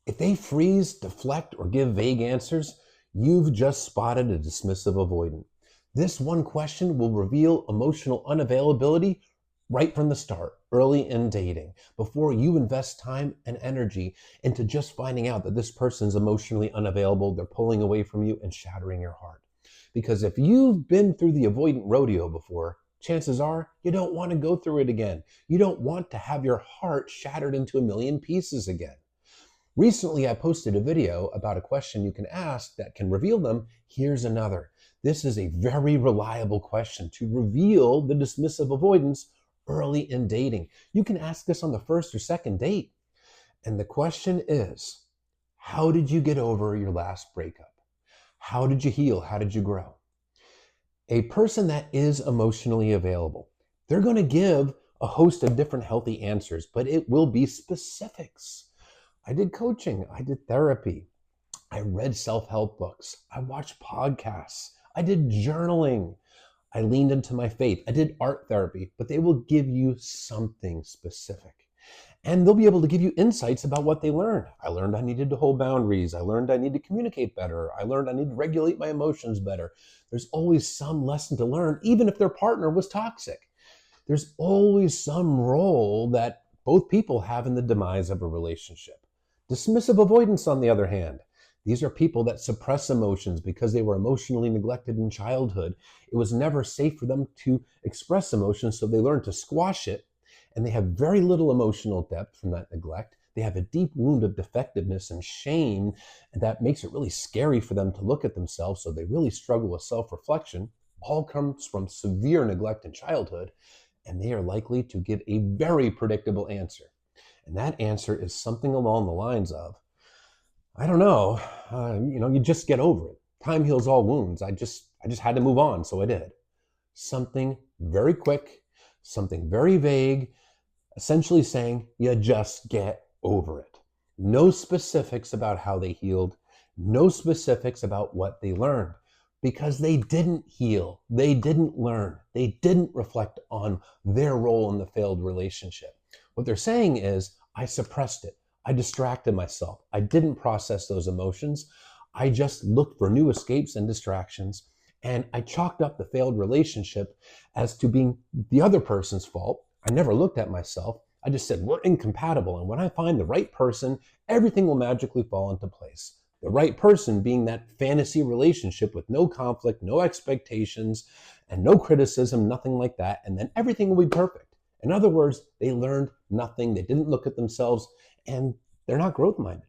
If they freeze, deflect, or give vague answers, you've just spotted a dismissive avoidant. This one question will reveal emotional unavailability right from the start, early in dating, before you invest time and energy into just finding out that this person's emotionally unavailable, they're pulling away from you and shattering your heart. Because if you've been through the avoidant rodeo before, chances are you don't want to go through it again. You don't want to have your heart shattered into a million pieces again. Recently, I posted a video about a question you can ask that can reveal them. Here's another. This is a very reliable question to reveal the dismissive avoidance early in dating. You can ask this on the first or second date. And the question is, how did you get over your last breakup? How did you heal? How did you grow? A person that is emotionally available, they're going to give a host of different healthy answers, but it will be specifics. I did coaching, I did therapy, I read self-help books, I watched podcasts, I did journaling, I leaned into my faith, I did art therapy, but they will give you something specific. And they'll be able to give you insights about what they learned. I learned I needed to hold boundaries. I learned I need to communicate better. I learned I need to regulate my emotions better. There's always some lesson to learn, even if their partner was toxic. There's always some role that both people have in the demise of a relationship. Dismissive avoidance, on the other hand, these are people that suppress emotions because they were emotionally neglected in childhood. It was never safe for them to express emotions, so they learned to squash it, and they have very little emotional depth from that neglect. They have a deep wound of defectiveness and shame, and that makes it really scary for them to look at themselves, so they really struggle with self-reflection. All comes from severe neglect in childhood, and they are likely to give a very predictable answer. And that answer is something along the lines of, I don't know, you just get over it. Time heals all wounds. I just had to move on, so I did. Something very quick, something very vague, essentially saying you just get over it. No specifics about how they healed, no specifics about what they learned, because they didn't heal, they didn't learn, they didn't reflect on their role in the failed relationship. What they're saying is, I suppressed it, I distracted myself, I didn't process those emotions, I just looked for new escapes and distractions, and I chalked up the failed relationship as to being the other person's fault. I never looked at myself. I just said, we're incompatible. And when I find the right person, everything will magically fall into place. The right person being that fantasy relationship with no conflict, no expectations, and no criticism, nothing like that. And then everything will be perfect. In other words, they learned nothing. They didn't look at themselves, and they're not growth minded.